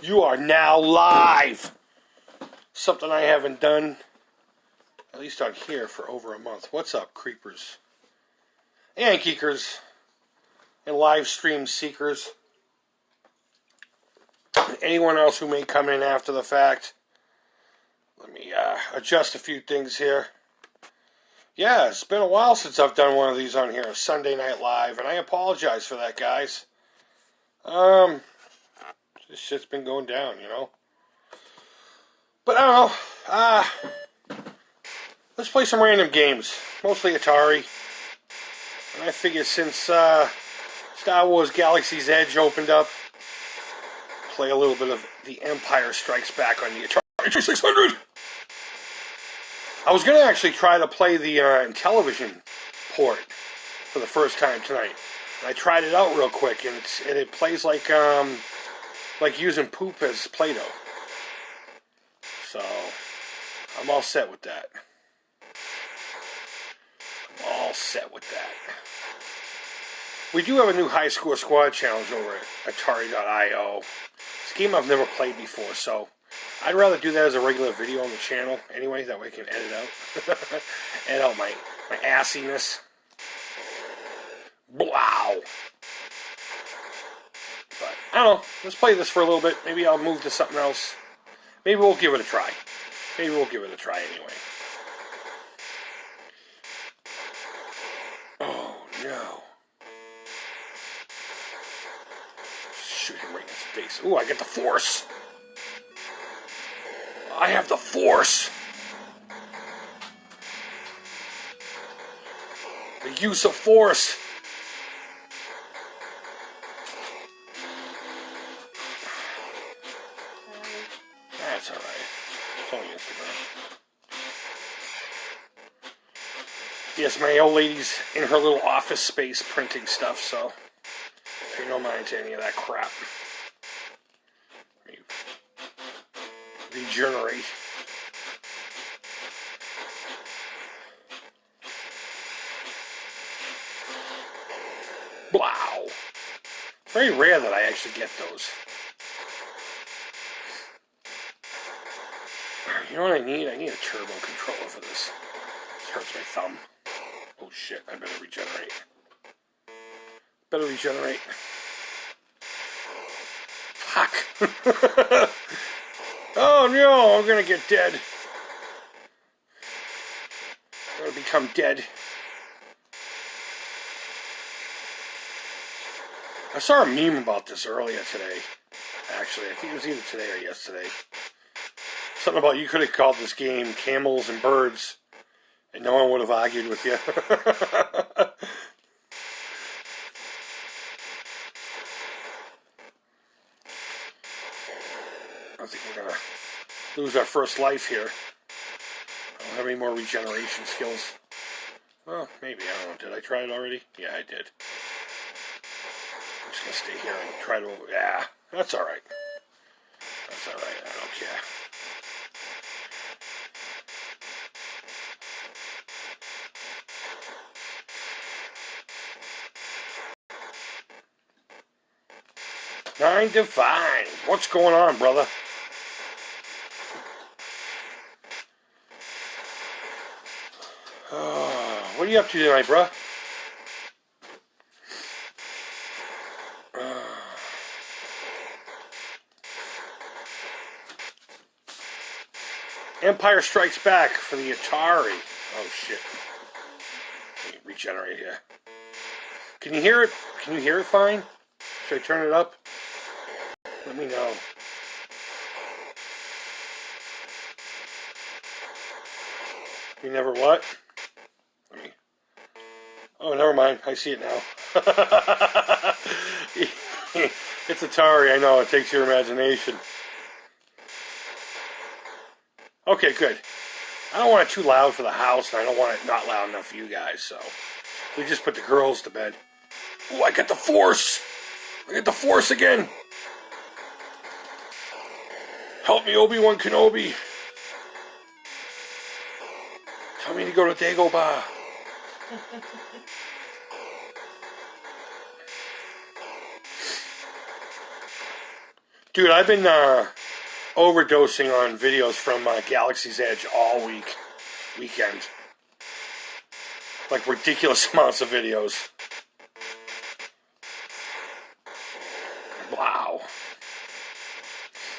You are now live. Something I haven't done, at least on here, for over a month. What's up, creepers and geekers and live stream seekers? And anyone else who may come in after the fact. Let me adjust a few things here. Yeah, it's been a while since I've done one of these on here, Sunday Night Live, and I apologize for that, guys. This shit's been going down, you know. But I don't know. Let's play some random games, mostly Atari. And I figured since Star Wars Galaxy's Edge opened up, play a little bit of The Empire Strikes Back on the Atari 2600. I was going to actually try to play the television port for the first time tonight. And I tried it out real quick, and it plays like using poop as Play-Doh. So, I'm all set with that. We do have a new High Score Squad challenge over at Atari.io. It's a game I've never played before, so I'd rather do that as a regular video on the channel anyway, that way I can edit out. Edit out my assiness. Wow. But, I don't know, let's play this for a little bit. Maybe I'll move to something else. Maybe we'll give it a try. Anyway. Oh, no. Shoot him right in his face. Ooh, I get the Force. I have the Force. The use of Force. That's alright. It's only Instagram. Yes, my old lady's in her little office space printing stuff, so pay no mind to any of that crap. Regenerate. Wow. Very rare that I actually get those. You know what I need? I need a turbo controller for this. This hurts my thumb. Oh shit, I better regenerate. Fuck. Oh no, I'm gonna get dead. I'm gonna become dead. I saw a meme about this earlier today. Actually, I think it was either today or yesterday. Something about you could have called this game Camels and Birds, and no one would have argued with you. I think we're gonna lose our first life here. I don't have any more regeneration skills. Well, maybe, I don't know. Did I try it already? Yeah, I did. I'm just gonna stay here and try to... Yeah, that's alright. I don't care. Nine to 5. What's going on, brother? What are you up to tonight, bruh? Empire Strikes Back for the Atari. Oh, shit. Let me regenerate here. Can you hear it? Can you hear it fine? Should I turn it up? Let me know. You never what? Oh, never mind. I see it now. It's Atari. I know. It takes your imagination. Okay, good. I don't want it too loud for the house, and I don't want it not loud enough for you guys, so we just put the girls to bed. Oh, I got the Force! I got the Force again! Help me, Obi-Wan Kenobi! Tell me to go to Dagobah. Dude, I've been overdosing on videos from Galaxy's Edge all weekend. Like ridiculous amounts of videos. Wow.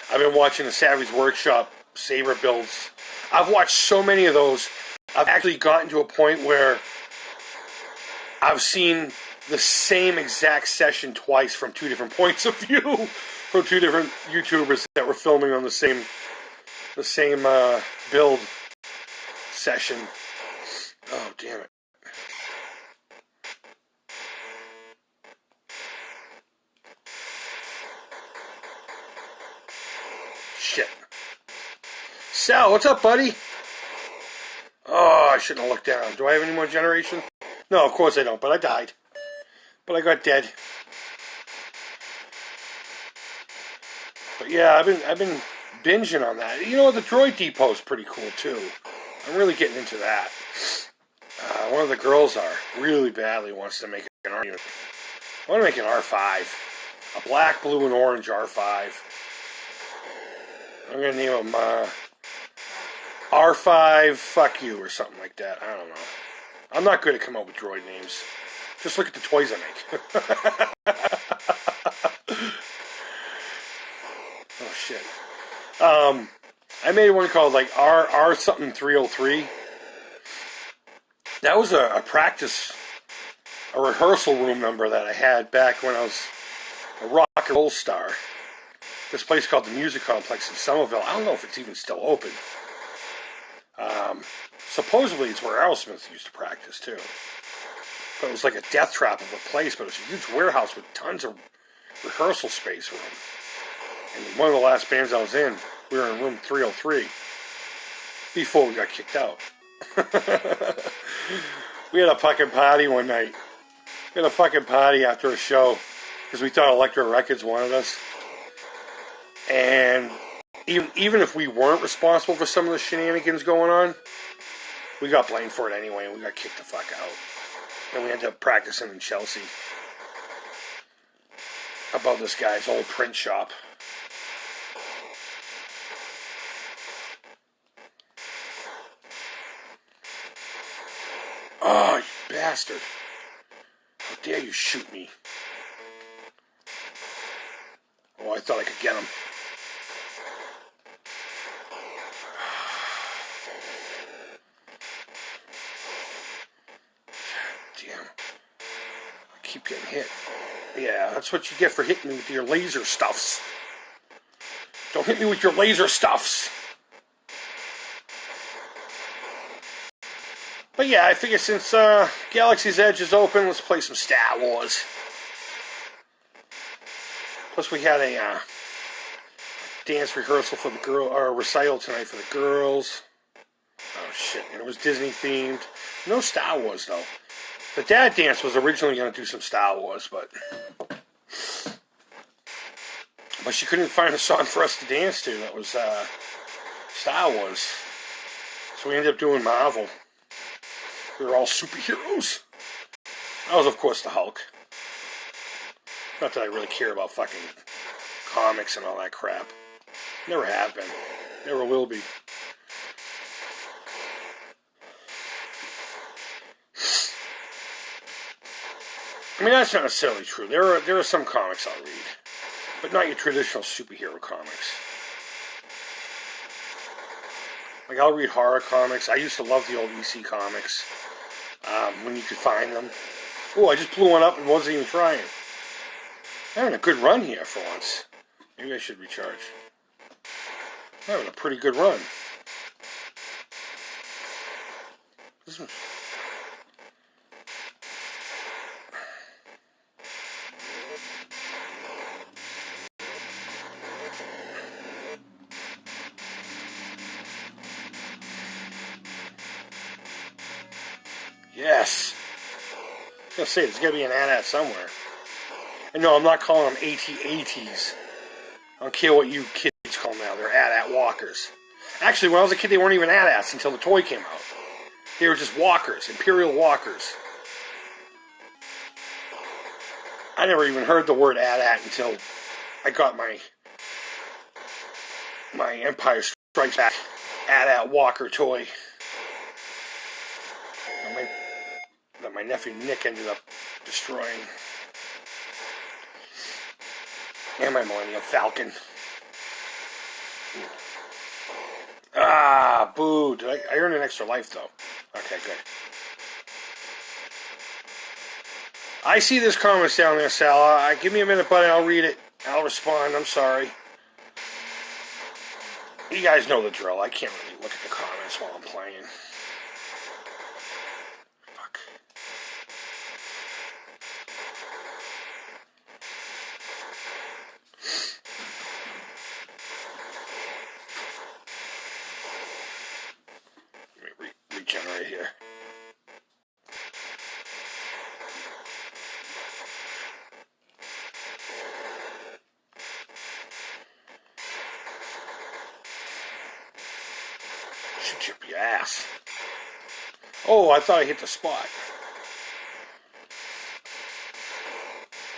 I've been watching the Savage Workshop Saber builds. I've watched so many of those. I've actually gotten to a point where I've seen the same exact session twice from two different points of view, from two different YouTubers that were filming on the same build session. Oh, damn it. Shit. Sal, what's up, buddy? Oh, I shouldn't have looked down. Do I have any more generation? No, of course I don't, but I died. But I got dead. But yeah, I've been binging on that. You know, the Droid Depot's pretty cool too. I'm really getting into that. One of the girls really badly wants to make an R unit. I want to make an R5. A black, blue, and orange R5. I'm going to name them R5 Fuck You or something like that. I don't know. I'm not good at coming up with droid names. Just look at the toys I make. Oh, shit. I made one called like R something 303. That was a practice, a rehearsal room number that I had back when I was a rock and roll star. This place called the Music Complex in Somerville. I don't know if it's even still open. Supposedly it's where Aerosmith used to practice too. But it was like a death trap of a place, but it was a huge warehouse with tons of rehearsal space room. And one of the last bands I was in, we were in room 303 before we got kicked out. We had a fucking party one night. We had a fucking party after a show because we thought Elektra Records wanted us. And even if we weren't responsible for some of the shenanigans going on, we got blamed for it anyway, and we got kicked the fuck out. And we ended up practicing in Chelsea above this guy's old print shop. Oh, you bastard. How dare you shoot me? Oh, I thought I could get him. Damn. I keep getting hit. Yeah, that's what you get for hitting me with your laser stuffs. Don't hit me with your laser stuffs. But yeah, I figure since Galaxy's Edge is open, let's play some Star Wars. Plus we had a dance rehearsal for the girl, or recital tonight for the girls. Oh shit, and it was Disney themed. No Star Wars though. The dad dance was originally going to do some Star Wars, but she couldn't find a song for us to dance to that was Star Wars. So we ended up doing Marvel. We were all superheroes. That was, of course, the Hulk. Not that I really care about fucking comics and all that crap. Never have been. Never will be. I mean, that's not necessarily true. There are some comics I'll read, but not your traditional superhero comics. Like, I'll read horror comics. I used to love the old EC comics when you could find them. Oh, I just blew one up and wasn't even trying. I'm having a good run here for once. Maybe I should recharge. I'm having a pretty good run. This one. Yes. I was going to say, there's got to be an AT-AT somewhere. And no, I'm not calling them AT-ATs. I don't care what you kids call them now. They're AT-AT walkers. Actually, when I was a kid, they weren't even AT-ATs until the toy came out. They were just walkers, Imperial walkers. I never even heard the word AT-AT until I got my my Empire Strikes Back AT-AT Walker toy that my nephew Nick ended up destroying. And my Millennium Falcon. Ah, boo. I earned an extra life, though. Okay, good. I see this comments down there, Sal. Give me a minute, buddy. I'll read it. I'll respond. I'm sorry. You guys know the drill. I can't really look at the comments while I'm playing. Fuck. Let me regenerate here. Shoot your ass. Oh, I thought I hit the spot.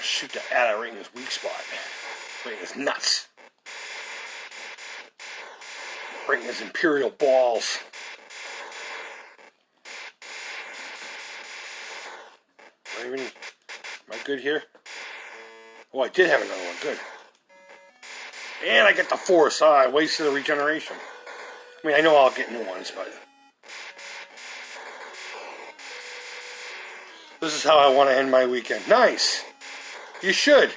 Shoot that AT-AT right in his weak spot. Right in his nuts. Right in his imperial balls. Am I good here? Oh, I did have another one. Good. And I get the force. Ah, I wasted the regeneration. I mean, I know I'll get new ones, but this is how I want to end my weekend. Nice. You should.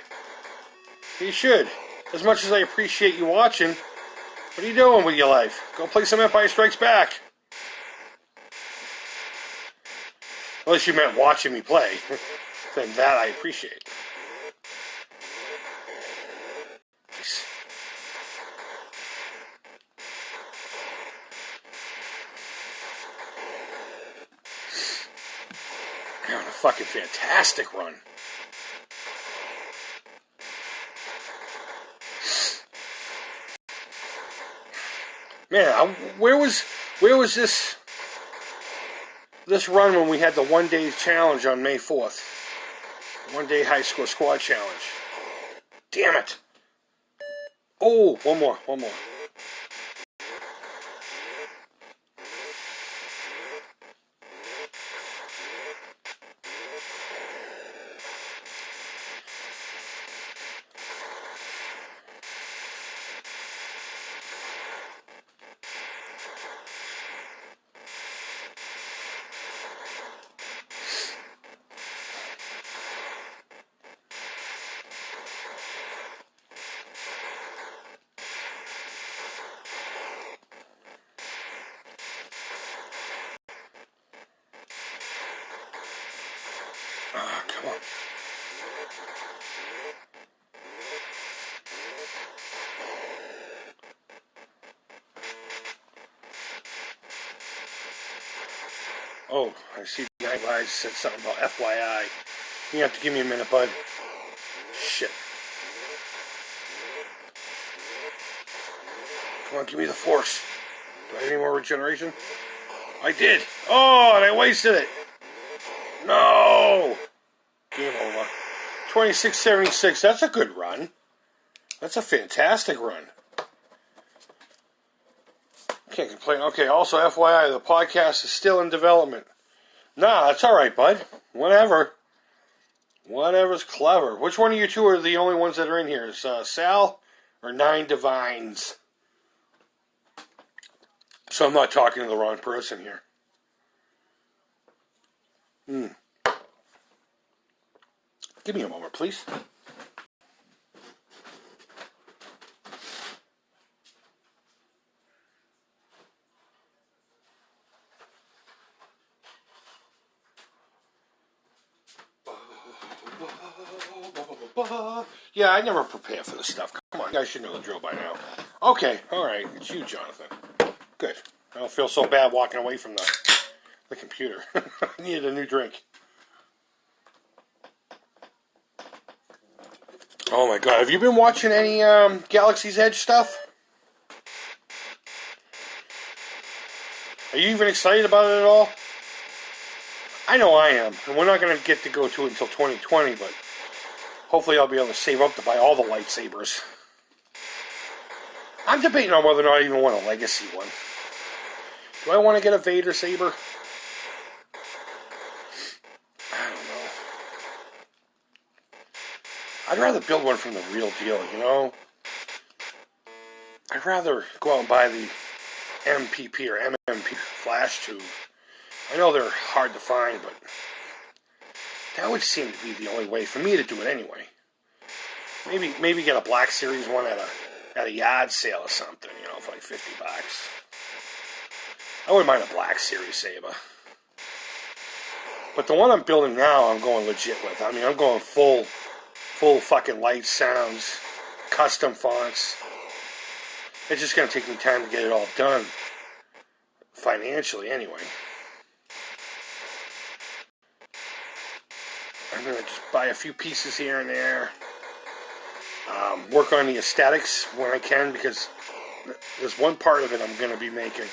You should. As much as I appreciate you watching, what are you doing with your life? Go play some Empire Strikes Back. Unless you meant watching me play. Then that I appreciate. Nice. You're on a fucking fantastic run. Man, where was this run when we had the one-day challenge on May 4th? One-day high score squad challenge. Damn it. Oh, one more. Ah, come on. Oh, I see the guy said something about FYI. You have to give me a minute, bud. Shit. Come on, give me the force. Do I have any more regeneration? I did. Oh, and I wasted it. No. Game over. 2676. That's a good run. That's a fantastic run. Can't complain. Okay, also FYI, the podcast is still in development. Nah, that's alright, bud. Whatever. Whatever's clever. Which one of you two are the only ones that are in here? Is Sal or Nine Divines? So I'm not talking to the wrong person here. Give me a moment, please. Yeah, I never prepare for this stuff. Come on, you guys should know the drill by now. Okay, alright, it's you, Jonathan. Good. I don't feel so bad walking away from the computer. I needed a new drink. Oh my god, have you been watching any Galaxy's Edge stuff? Are you even excited about it at all? I know I am, and we're not going to get to go to it until 2020, but hopefully I'll be able to save up to buy all the lightsabers. I'm debating on whether or not I even want a legacy one. Do I want to get a Vader saber? I don't know. I'd rather build one from the real deal, you know? I'd rather go out and buy the MPP or MMP flash tube. I know they're hard to find, but that would seem to be the only way for me to do it anyway. Maybe get a Black Series one at a yard sale or something, you know, for like $50. I wouldn't mind a Black Series saber. But the one I'm building now, I'm going legit with. I mean, I'm going full fucking light sounds, custom fonts. It's just going to take me time to get it all done. Financially, anyway. I'm going to just buy a few pieces here and there. Work on the aesthetics when I can, because there's one part of it I'm going to be making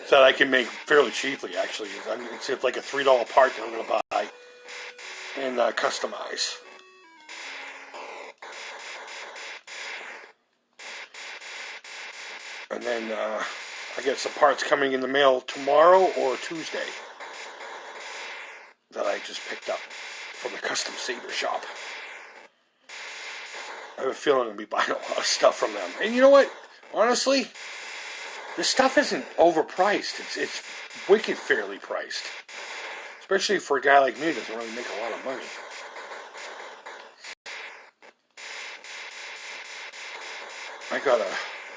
that I can make fairly cheaply, actually. It's like a $3 part that I'm going to buy and customize. And then I get some parts coming in the mail tomorrow or Tuesday that I just picked up from the custom saber shop. I have a feeling I'm going to be buying a lot of stuff from them. And you know what? Honestly, this stuff isn't overpriced. It's wicked fairly priced. Especially for a guy like me who doesn't really make a lot of money. I gotta...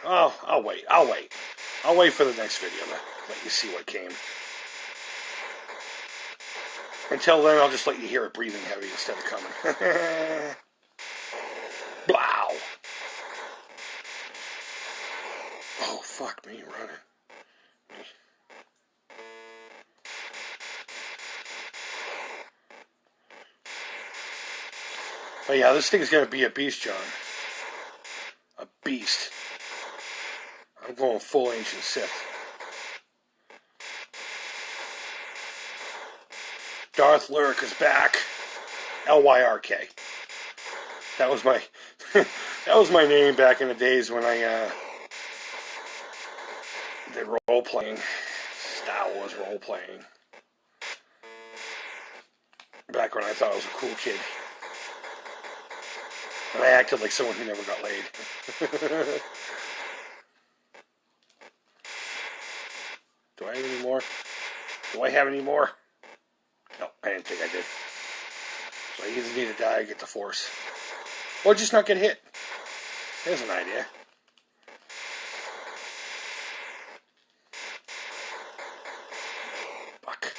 Oh, I'll wait. I'll wait for the next video to let you see what came. Until then, I'll just let you hear it breathing heavy instead of coming. Blow! Oh, fuck me running. But yeah, this thing's gonna be a beast, John. A beast. I'm going full Ancient Sith. Darth Lyric is back. L-Y-R-K. That was my that was my name back in the days when I did role playing, Star Wars role playing. Back when I thought I was a cool kid, and I acted like someone who never got laid. Do I have any more? Do I have any more? No, I didn't think I did. So I either need to die or get the Force. Or just not get hit. There's an idea. Fuck.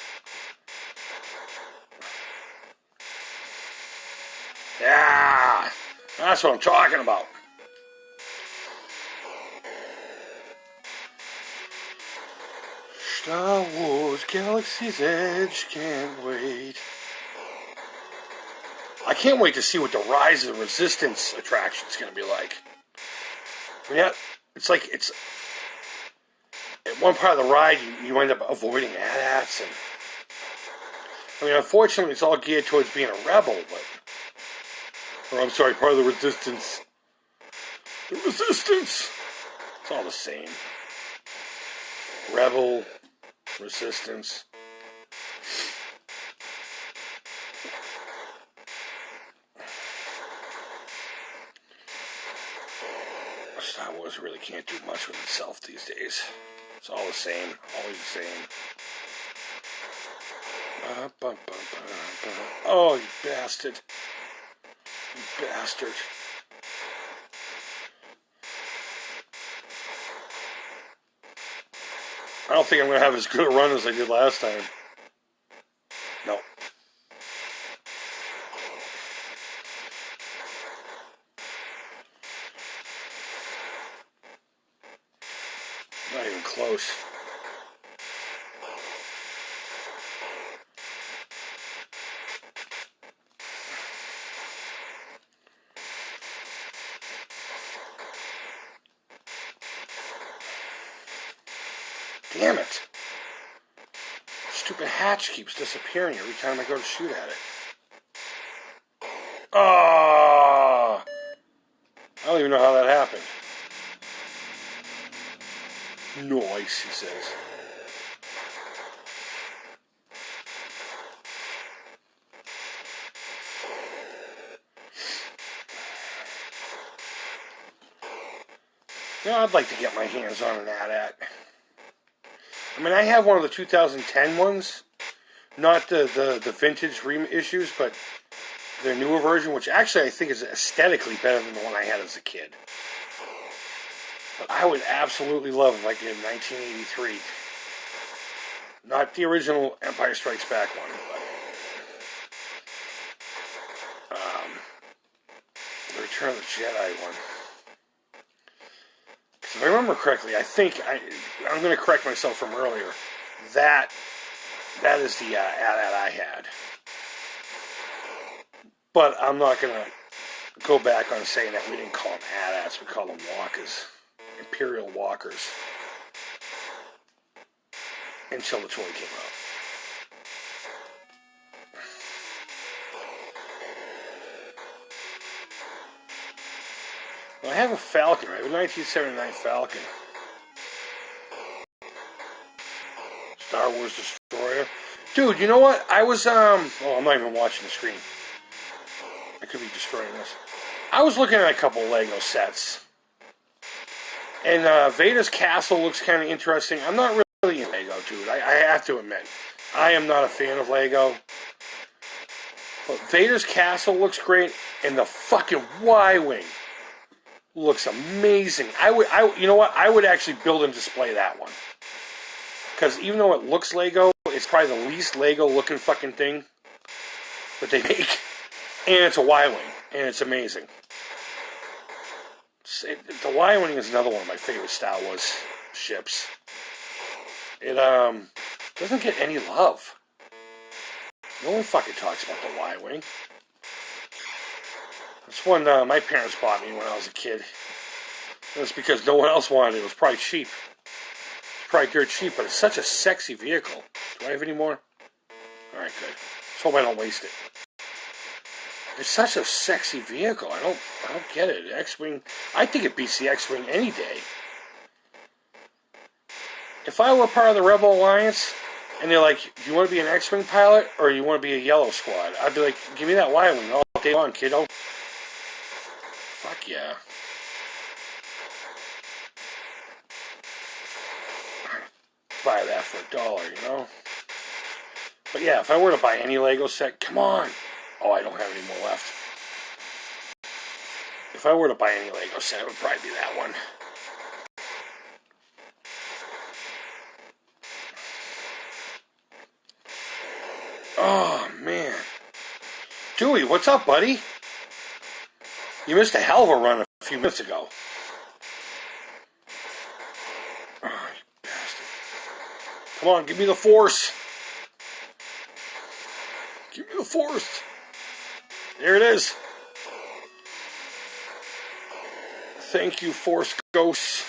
Yeah! That's what I'm talking about. Star Wars Galaxy's Edge, can't wait. I can't wait to see what the Rise of the Resistance attraction is going to be like. Yeah, it's like, it's... At one part of the ride, you end up avoiding AT-ATs, and... I mean, unfortunately, it's all geared towards being a rebel, but... Or, I'm sorry, part of the Resistance. The Resistance! It's all the same. Rebel... Resistance. Star Wars really can't do much with itself these days. It's all the same. Always the same. Oh, you bastard. You bastard. I don't think I'm going to have as good a run as I did last time. No. Not even close. Damn it. Stupid hatch keeps disappearing every time I go to shoot at it. Oh! don't even know how that happened. Nice, he says. You know, I'd like to get my hands on an AT-AT. I mean, I have one of the 2010 ones. Not the vintage reissues, but their newer version, which actually I think is aesthetically better than the one I had as a kid. But I would absolutely love if I did 1983. Not the original Empire Strikes Back one, but the Return of the Jedi one. If I remember correctly, I think I'm going to correct myself from earlier. That is the AT-AT I had. But I'm not going to go back on saying that we didn't call them AT-ATs. We called them walkers. Imperial walkers. Until the toy came out. Well, I have a Falcon. I have a 1979 Falcon. Star Wars Destroyer. Dude, you know what? I was, oh, I'm not even watching the screen. I could be destroying this. I was looking at a couple Lego sets. And Vader's castle looks kind of interesting. I'm not really in Lego, dude. I have to admit. I am not a fan of Lego. But Vader's castle looks great. And the fucking Y-Wing looks amazing. You know what? I would actually build and display that one. Because even though it looks Lego, it's probably the least Lego looking fucking thing that they make. And it's a Y-Wing. And it's amazing. The Y-Wing is another one of my favorite Star Wars ships. It doesn't get any love. No one fucking talks about the Y-Wing. That's one my parents bought me when I was a kid. That's because no one else wanted it. It was probably cheap. It's probably dirt cheap, but it's such a sexy vehicle. Do I have any more? Alright, good. Let's hope I don't waste it. It's such a sexy vehicle. I don't get it. X-Wing, I think it beats the X-Wing any day. If I were part of the Rebel Alliance, and they're like, do you want to be an X-Wing pilot, or do you want to be a Yellow Squad? I'd be like, give me that Y-Wing all day long, kiddo. Fuck yeah. Buy that for $1, you know? But yeah, if I were to buy any Lego set, come on. Oh, I don't have any more left. If I were to buy any Lego set, it would probably be that one. Oh, man. Dewey, what's up, buddy? You missed a hell of a run a few minutes ago. Oh, you bastard. Come on, give me the Force. Give me the Force. There it is. Thank you, Force Ghosts.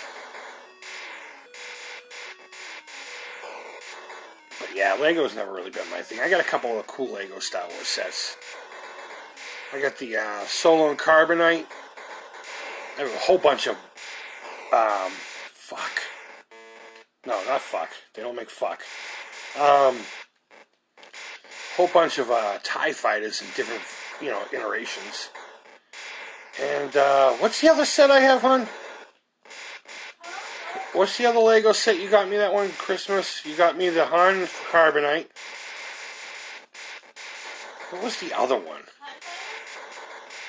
But yeah, Lego's never really been my thing. I got a couple of cool Lego Star Wars sets. I got the Solo and Carbonite. I have a whole bunch of fuck. No, not fuck. They don't make fuck. Whole bunch of TIE fighters in different, iterations. And what's the other set I have, hon? What's the other Lego set you got me that one Christmas? You got me the Han for Carbonite. What was the other one?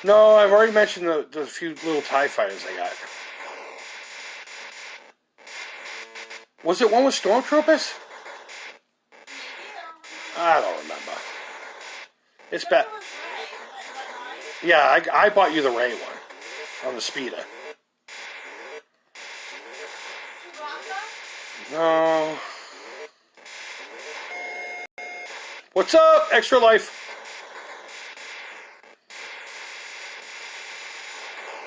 No, I've already mentioned the few little TIE fighters I got. Was it one with Stormtroopers? I don't remember. It's bad. Yeah, I bought you the Ray one on the Speeder. No. What's up, Extra Life?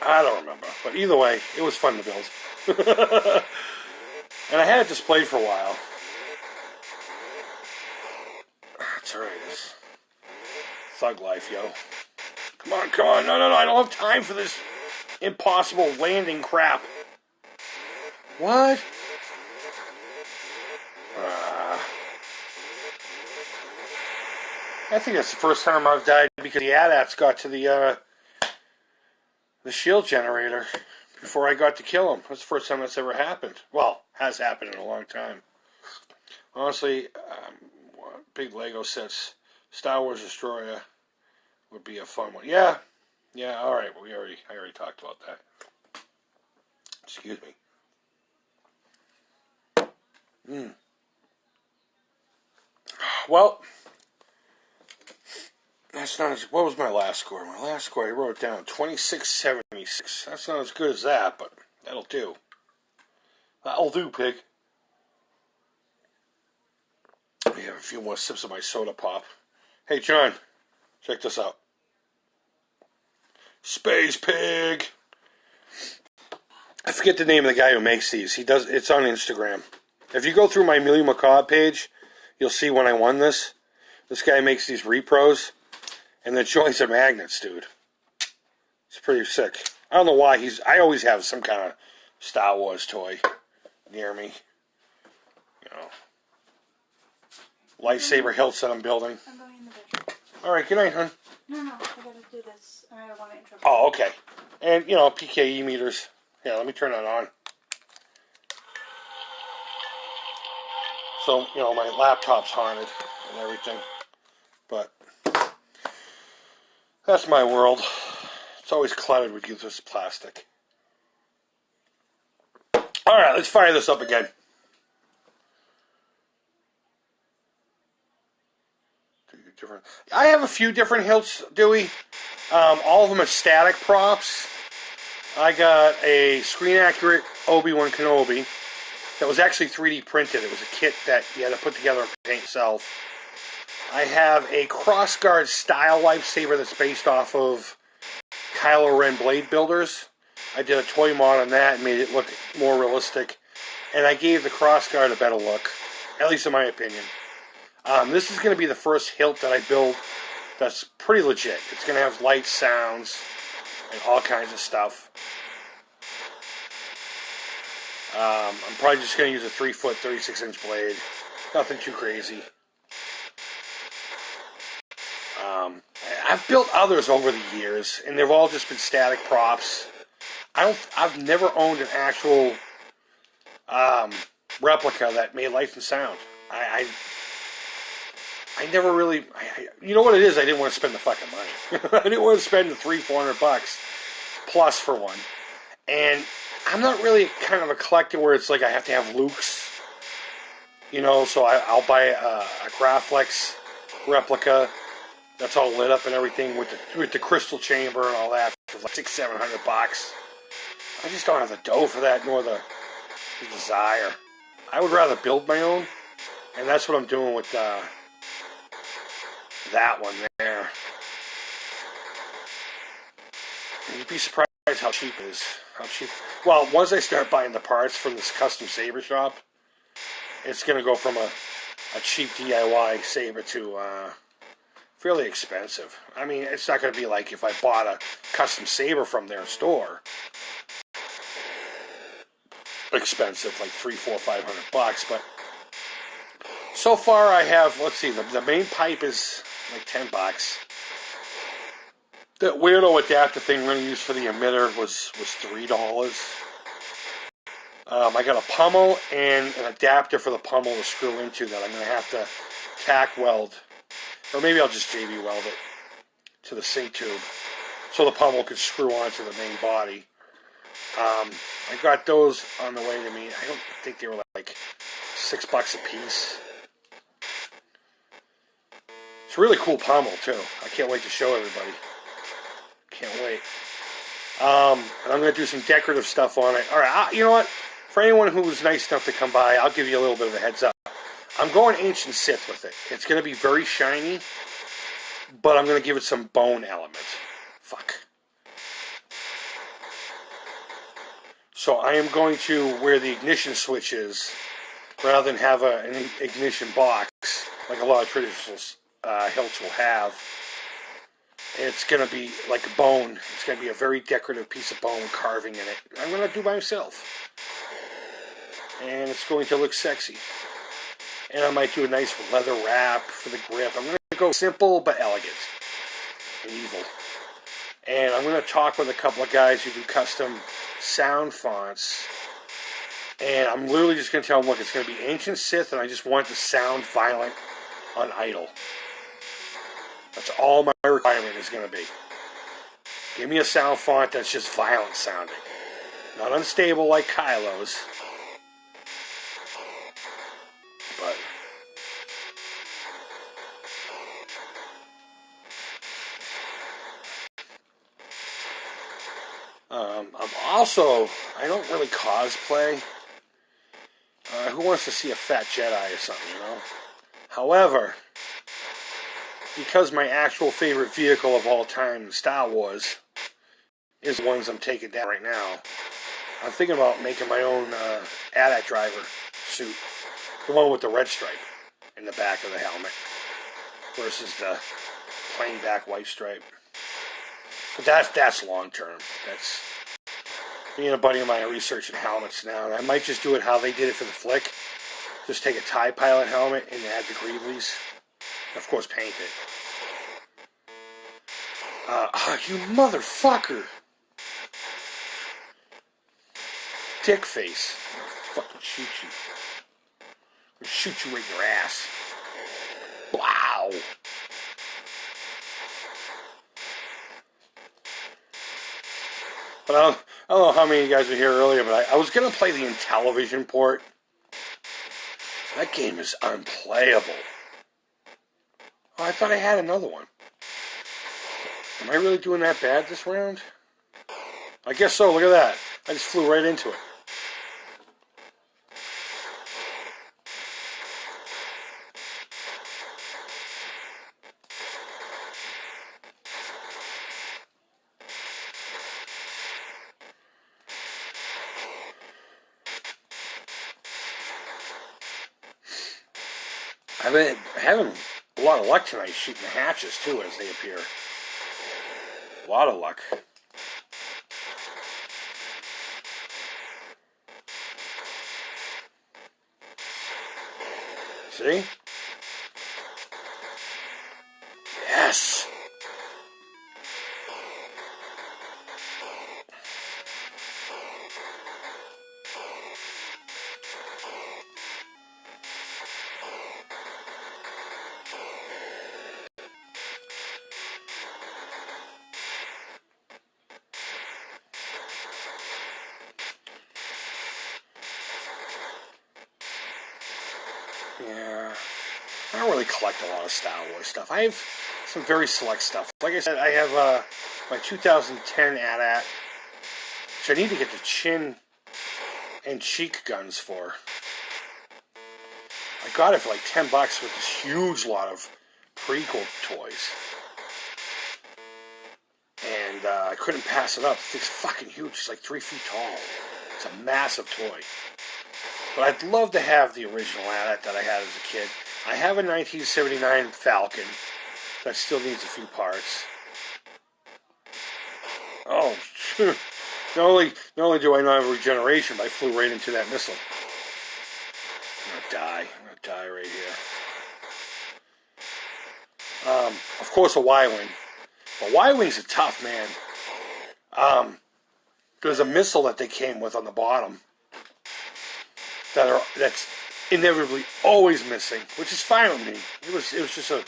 I don't remember, but either way, it was fun to build. And I had it displayed for a while. That's alright. It's thug life, yo. Come on, come on. No, I don't have time for this. impossible landing crap. What? I think that's the first time I've died because the AT-ATs got to the shield generator before I got to kill him. That's the first time that's ever happened. Well, has happened in a long time. Honestly, big Lego sets, Star Wars Destroyer would be a fun one. Yeah, all right. Well, I already talked about that. Excuse me. Well, that's not as. What was my last score? My last score, I wrote it down, 2676. That's not as good as that, but that'll do. That'll do, pig. We have a few more sips of my soda pop. Hey, John, check this out. Space Pig. I forget the name of the guy who makes these. It's on Instagram. If you go through my Millie Macabre page, you'll see when I won this. This guy makes these repros, and the joints are magnets, dude. It's pretty sick. I don't know why I always have some kind of Star Wars toy near me. You know. Lightsaber hilts that I'm building. I'm going in the bedroom. Alright, good night, hon. No, I gotta do this. I don't want to interrupt. Oh, okay. And, PKE meters. Yeah, let me turn that on. So, my laptop's haunted and everything. But that's my world. It's always cluttered with useless plastic. Alright, let's fire this up again. I have a few different hilts, Dewey. All of them are static props. I got a screen-accurate Obi-Wan Kenobi that was actually 3D printed. It was a kit that you had to put together and paint yourself. I have a crossguard style lightsaber that's based off of Kylo Ren blade builders. I did a toy mod on that and made it look more realistic. And I gave the crossguard a better look, at least in my opinion. This is going to be the first hilt that I build that's pretty legit. It's going to have lights, sounds, and all kinds of stuff. I'm probably just going to use a 3-foot, 36-inch blade. Nothing too crazy. I've built others over the years, and they've all just been static props. I've never owned an actual replica that made light and sound. I never really. You know what it is? I didn't want to spend the fucking money. I didn't want to spend the $300-400 plus for one. And I'm not really kind of a collector where it's like I have to have Luke's. So I'll buy a Graflex replica that's all lit up and everything with the crystal chamber and all that for like $600-700. I just don't have the dough for that, nor the desire. I would rather build my own, and that's what I'm doing with that one there. You'd be surprised how cheap it is. How cheap. Well, once I start buying the parts from this custom saber shop, it's going to go from a cheap DIY saber to fairly expensive. I mean, it's not going to be like if I bought a custom saber from their store. Expensive, like $300-400-500, but so far I have, let's see, the main pipe is like $10. That weirdo adapter thing we're going to use for the emitter was $3. I got a pummel and an adapter for the pummel to screw into that I'm going to have to tack weld, or maybe I'll just JB weld it to the sync tube so the pummel could screw onto the main body. I got those on the way to me. I don't think they were like $6 a piece. It's a really cool pommel too. I can't wait to show everybody. Can't wait. And I'm going to do some decorative stuff on it. Alright, you know what? For anyone who was nice enough to come by, I'll give you a little bit of a heads up. I'm going Ancient Sith with it. It's going to be very shiny, but I'm going to give it some bone element. Fuck. So I am going to, where the ignition switch is, rather than have an ignition box, like a lot of traditional hilts will have, It's going to be like a bone. It's going to be a very decorative piece of bone carving in it. I'm going to do by myself. And it's going to look sexy. And I might do a nice leather wrap for the grip. I'm going to go simple but elegant and evil. And I'm going to talk with a couple of guys who do custom sound fonts. And I'm literally just going to tell them, look, it's going to be Ancient Sith, and I just want it to sound violent on idle. That's all my requirement is going to be. Give me a sound font that's just violent sounding. Not unstable like Kylo's. But I'm also, I don't really cosplay. Who wants to see a fat Jedi or something, you know? However, because my actual favorite vehicle of all time in Star Wars is the ones I'm taking down right now, I'm thinking about making my own AT-AT driver suit. The one with the red stripe in the back of the helmet versus the plain back white stripe. But that's long term. That's me and a buddy of mine are researching helmets now, and I might just do it how they did it for the flick. Just take a TIE pilot helmet and add the greablies. Of course, paint it. You motherfucker! Dick face. I'll fucking shoot you. I'll shoot you right in your ass. Wow! But I don't know how many of you guys were here earlier, but I was going to play the Intellivision port. That game is unplayable. Oh, I thought I had another one. Am I really doing that bad this round? I guess so, look at that. I just flew right into it. I've been having a lot of luck tonight shooting the hatches, too, as they appear. A lot of luck. See? Yes! Yeah. I don't really collect a lot of Star Wars stuff. I have some very select stuff. Like I said, I have my 2010 AT-AT, which I need to get the chin and cheek guns for. I got it for like $10 with this huge lot of prequel toys. And I couldn't pass it up. It's fucking huge. It's like 3 feet tall. It's a massive toy. But I'd love to have the original AT-AT that I had as a kid. I have a 1979 Falcon that still needs a few parts. Oh, not only do I not have regeneration, but I flew right into that missile. I'm gonna die right here. Of course, a Y-wing. But Y-wings are tough, man. There's a missile that they came with on the bottom that's inevitably always missing, which is fine with me. It was just a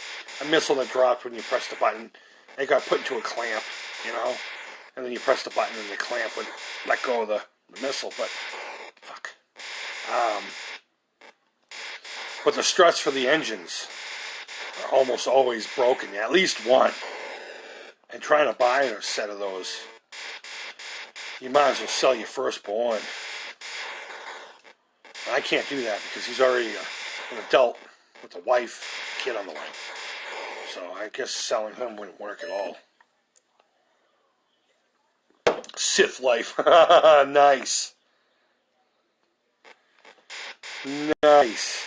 missile that dropped when you pressed the button. It got put into a clamp, you know, and then you press the button and the clamp would let go of the missile. But fuck. But the struts for the engines are almost always broken. At least one. And trying to buy a set of those, you might as well sell your firstborn. I can't do that because he's already an adult with a wife, kid on the way. So I guess selling him wouldn't work at all. Sith life. Nice. Nice.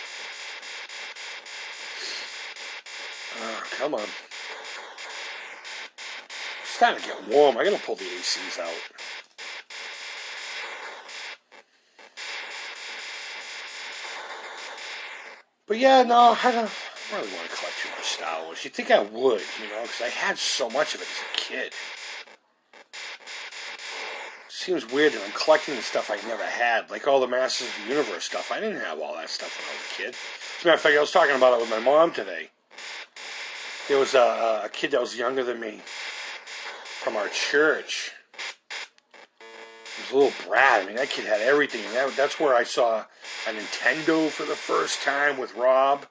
Oh, come on. starting to get warm. I gotta pull the ACs out. But yeah, no, I don't really want to collect too much Star Wars. You'd think I would, you know, because I had so much of it as a kid. Seems weird that I'm collecting the stuff I never had, like all the Masters of the Universe stuff. I didn't have all that stuff when I was a kid. As a matter of fact, I was talking about it with my mom today. There was a kid that was younger than me from our church. He was a little brat. I mean, that kid had everything. That's where I saw a Nintendo for the first time with Rob.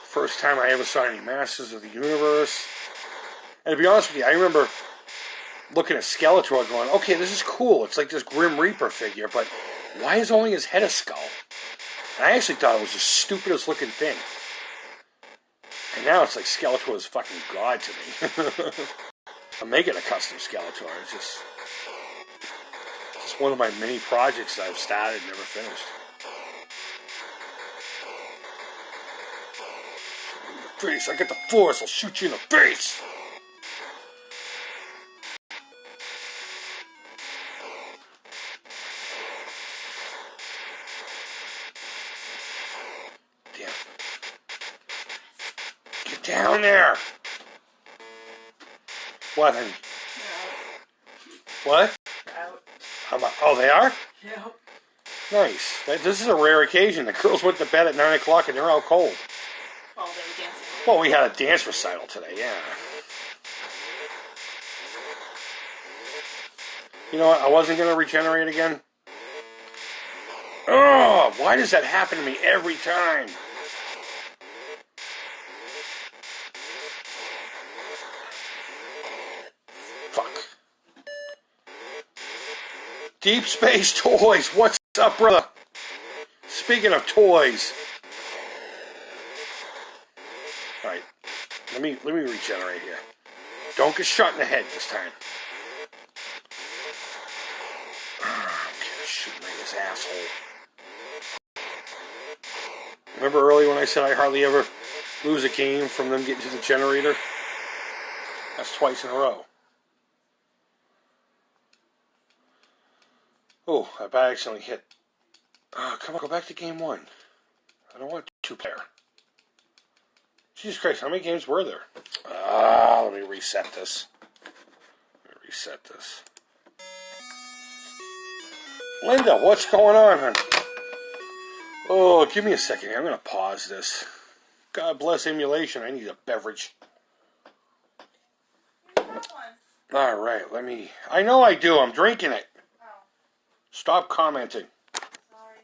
First time I ever saw any Masters of the Universe. And to be honest with you, I remember looking at Skeletor going, okay, this is cool. It's like this Grim Reaper figure, but why is only his head a skull? And I actually thought it was the stupidest looking thing. And now it's like Skeletor is fucking God to me. I'm making a custom Skeletor. It's just one of my many projects that I've started and never finished. Face, I get the force, I'll shoot you in the face! Damn. Get down there! What, honey? What? Out. Oh, they are? Yep. Nice. This is a rare occasion. The girls went to bed at 9 o'clock and they're out cold. Well, they were dancing. Well, we had a dance recital today, yeah. You know what? I wasn't going to regenerate again. Oh, why does that happen to me every time? Fuck. Deep Space Toys, what's up, brother? Speaking of toys. Alright, let me regenerate here. Don't get shot in the head this time. I'm shooting at this asshole. Remember earlier when I said I hardly ever lose a game from them getting to the generator? That's twice in a row. Oh, I accidentally hit. Oh, come on, go back to game one. I don't want two-player. Jesus Christ, how many games were there? Let me reset this. Linda, what's going on, hon? Oh, give me a second here. I'm going to pause this. God bless emulation. I need a beverage. Alright, let me... I know I do. I'm drinking it. Oh. Stop commenting. Sorry.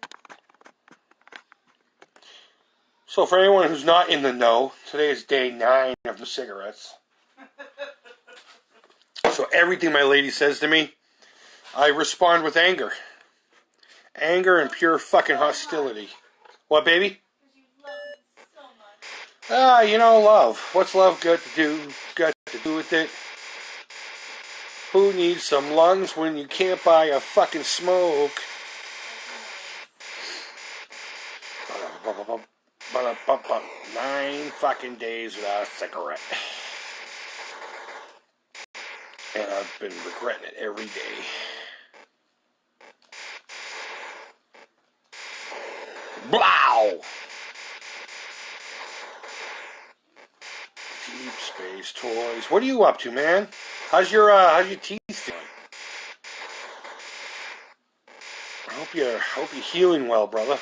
So for anyone who's not in the know, today is day 9 of the cigarettes. So everything my lady says to me, I respond with anger. Anger and pure fucking hostility. What, baby? Because you love me so much. You know, love. What's love got to do with it? Who needs some lungs when you can't buy a fucking smoke? 9 fucking days without a cigarette. And I've been regretting it every day. Blow! Deep Space Toys. What are you up to, man? How's your teeth feeling? I hope you're healing well, brother.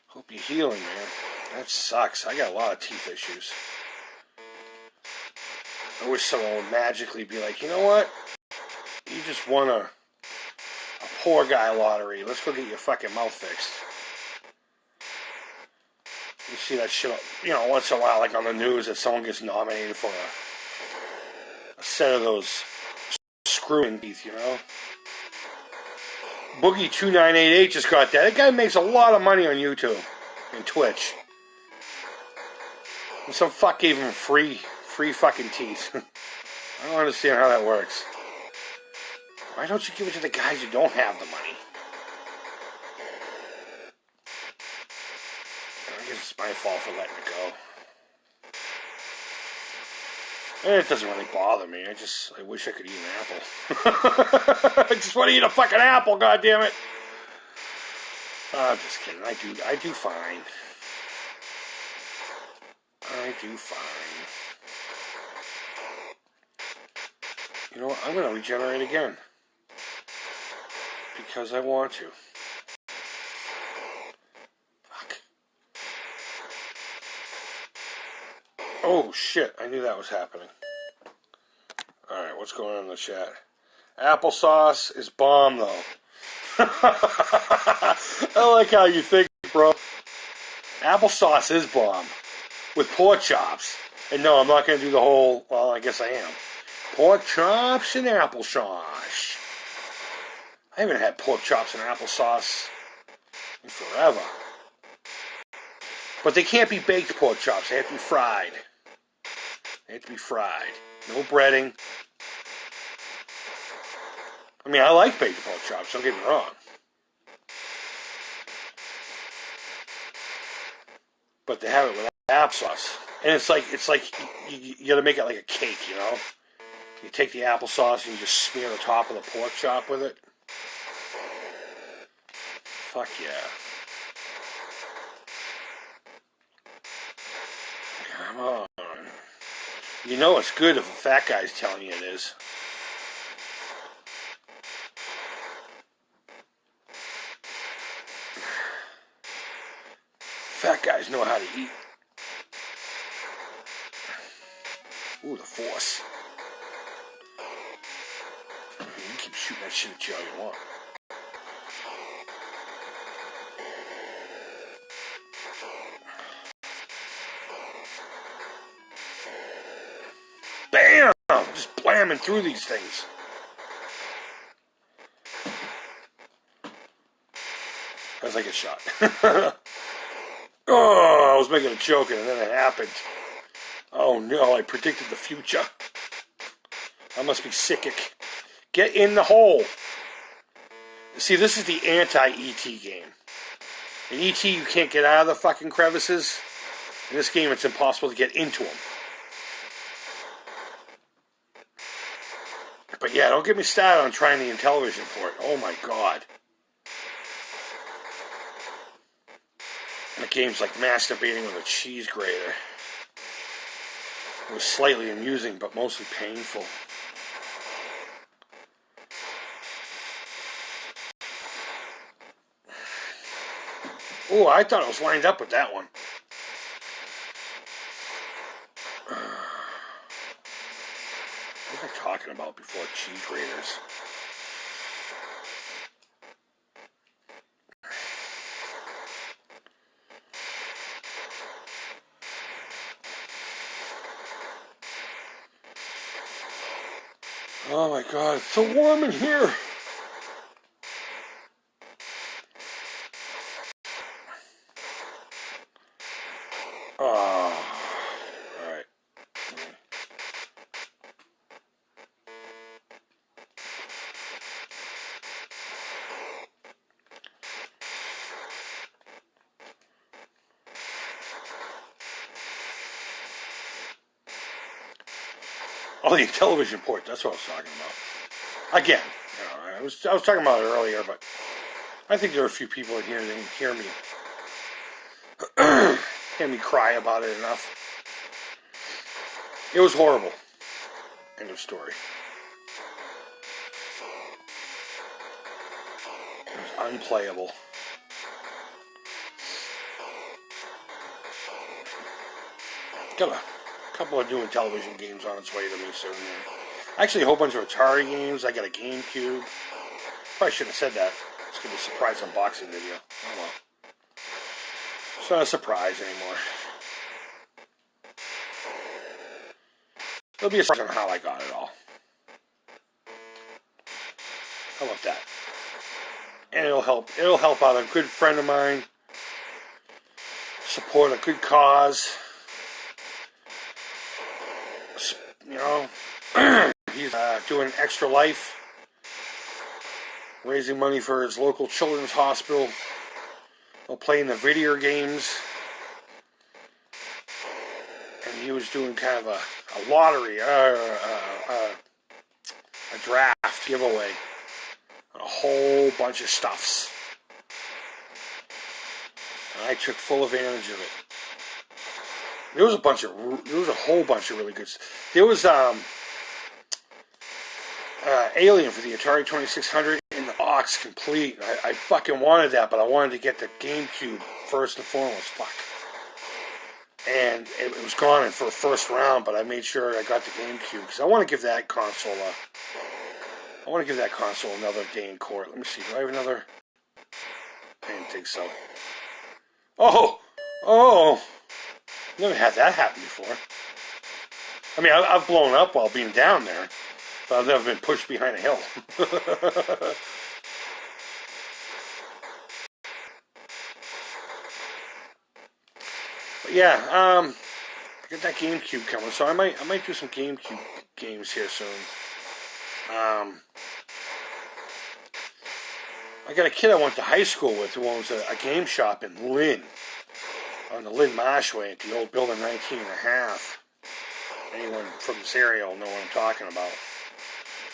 Hope you're healing, man. That sucks. I got a lot of teeth issues. I wish someone would magically be like, you know what? You just won a poor guy lottery. Let's go get your fucking mouth fixed. You see that shit, you know, once in a while, like on the news, that someone gets nominated for a set of those screwing teeth, you know? Boogie2988 just got that. That guy makes a lot of money on YouTube and Twitch. And some fuck gave him free fucking teeth. I don't understand how that works. Why don't you give it to the guys who don't have the money? I guess it's my fault for letting it go. And it doesn't really bother me. I wish I could eat an apple. I just want to eat a fucking apple, goddammit. I'm just kidding. I do fine. I do fine. You know what? I'm going to regenerate again. Because I want to. Fuck. Oh, shit. I knew that was happening. Alright, what's going on in the chat? Applesauce is bomb, though. I like how you think, bro. Applesauce is bomb. With pork chops. And no, I'm not going to do the whole, well, I guess I am. Pork chops and applesauce. I haven't had pork chops and applesauce in forever. But they can't be baked pork chops. They have to be fried. They have to be fried. No breading. I mean, I like baked pork chops, don't get me wrong. But they have it with applesauce. And it's like you gotta make it like a cake, you know? You take the applesauce and you just smear the top of the pork chop with it. Fuck yeah. Come on. You know it's good if a fat guy's telling you it is. Fat guys know how to eat. Ooh, the force. You keep shooting that shit at you all you want. Bam! Just blamming through these things. As I get shot. Oh, I was making a joke and then it happened. Oh no, I predicted the future. I must be sickic. Get in the hole. See, this is the anti-E.T. game. In E.T. you can't get out of the fucking crevices. In this game it's impossible to get into them. But yeah, don't get me started on trying the Intellivision port. Oh my god. The game's like masturbating with a cheese grater. It was slightly amusing, but mostly painful. Oh, I thought I was lined up with that one. What was I talking about before cheese graters? Oh my god, it's so warm in here. Oh, alright. Oh, the television port, that's what I was talking about. Again, you know, I was talking about it earlier, but I think there are a few people in here that didn't hear me cry about it enough. It was horrible. End of story. It was unplayable. Got a couple of new television games on its way to me soon. Actually, a whole bunch of Atari games. I got a GameCube. Probably shouldn't have said that. It's going to be a surprise unboxing video. Oh well. It's not a surprise anymore. It'll be a surprise on how I got it all. How about that? And it'll help. It'll help out a good friend of mine. Support a good cause. You know, he's doing Extra Life, raising money for his local children's hospital, while playing the video games. And he was doing kind of a lottery, a draft giveaway, a whole bunch of stuffs. And I took full advantage of it. There was a whole bunch of really good stuff. There was Alien for the Atari 2600 in the box complete. I fucking wanted that, but I wanted to get the GameCube first and foremost. Fuck. And it was gone for a first round, but I made sure I got the GameCube because I want to give that console another day in court. Let me see. Do I have another? I didn't think so. Oh! Never had that happen before. I mean, I've blown up while being down there, but I've never been pushed behind a hill. But yeah, I got that GameCube coming, so I might do some GameCube games here soon. I got a kid I went to high school with who owns a game shop in Lynn, on the Lynn Marshway at the old building 19 and a half. Anyone from this area will know what I'm talking about.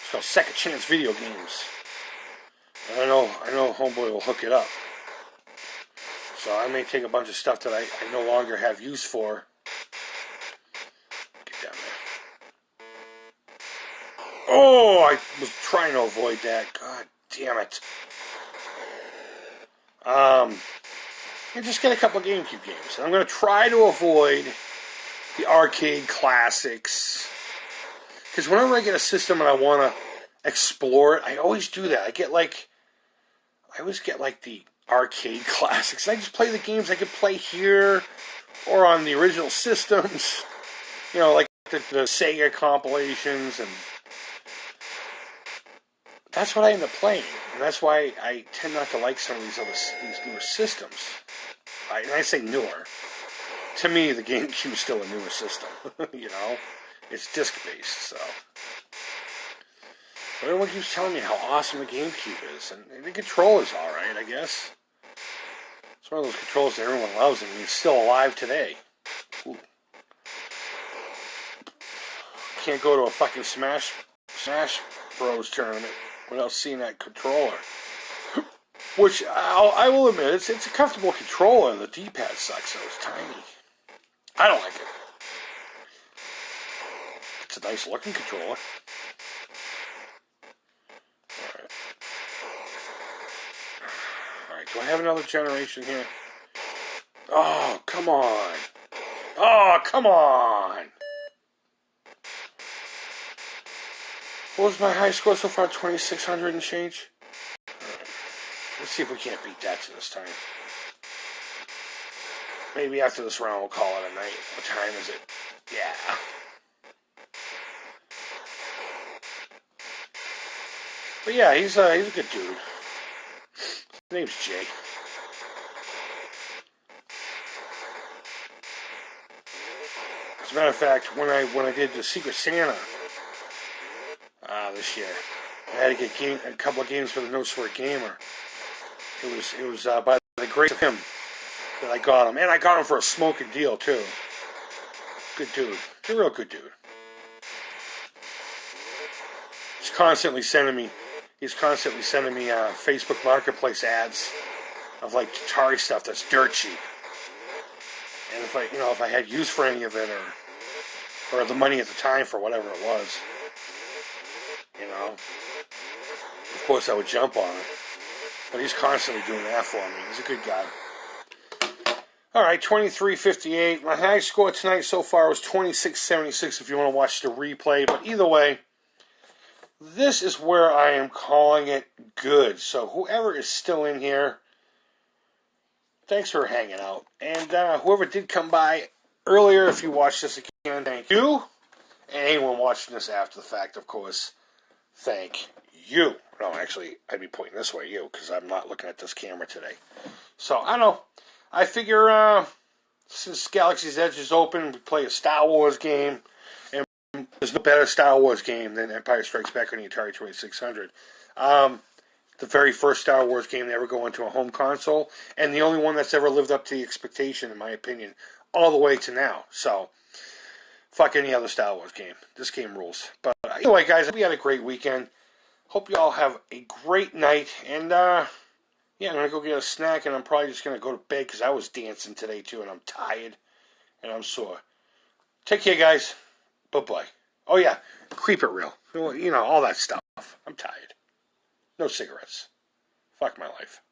It's called Second Chance Video Games. And I know homeboy will hook it up. So I may take a bunch of stuff that I no longer have use for. Get down there. Oh, I was trying to avoid that. God damn it. I just get a couple of GameCube games. I'm going to try to avoid the arcade classics. Because whenever I get a system and I want to explore it, I always do that. I always get the arcade classics. I just play the games I could play here or on the original systems. You know, like the Sega compilations, and that's what I end up playing. And that's why I tend not to like some of these newer systems. And I say newer. To me, the GameCube is still a newer system. You know? It's disc-based, so. But everyone keeps telling me how awesome the GameCube is. And the controller's alright, I guess. It's one of those controllers that everyone loves, and it's still alive today. Ooh. Can't go to a fucking Smash Bros tournament without seeing that controller. Which, I will admit, it's a comfortable controller. The D-pad sucks, so it's tiny. I don't like it. It's a nice looking controller. Alright, do I have another generation here? Oh, come on. Oh, come on. What was my high score so far? 2,600 and change? Alright. Let's see if we can't beat that this time. Maybe after this round we'll call it a night. What time is it? Yeah. But yeah, he's a good dude. His name's Jay. As a matter of fact, when I did the Secret Santa this year, I had to get a couple of games for the No Swear Gamer. It was by the grace of him that I got him, and I got him for a smoking deal too. Good dude. He's a real good dude. He's constantly sending me Facebook Marketplace ads of Atari stuff that's dirt cheap. And if I had use for any of it or the money at the time for whatever it was, of course I would jump on it. But he's constantly doing that for me. He's a good guy. Alright, 23:58. My high score tonight so far was 26:76 if you want to watch the replay. But either way, this is where I am calling it good. So whoever is still in here, thanks for hanging out. And whoever did come by earlier, if you watched this again, thank you. And anyone watching this after the fact, of course, thank you. No, actually, I'd be pointing this way, you, because I'm not looking at this camera today. So, I don't know. I figure, since Galaxy's Edge is open, we play a Star Wars game. And there's no better Star Wars game than Empire Strikes Back on the Atari 2600. The very first Star Wars game to ever go into a home console. And the only one that's ever lived up to the expectation, in my opinion, all the way to now. So, fuck any other Star Wars game. This game rules. But anyway, guys, we had a great weekend. Hope you all have a great night. And, yeah, I'm going to go get a snack, and I'm probably just going to go to bed because I was dancing today, too, and I'm tired, and I'm sore. Take care, guys. Bye-bye. Oh, yeah, creep it real. You know, all that stuff. I'm tired. No cigarettes. Fuck my life.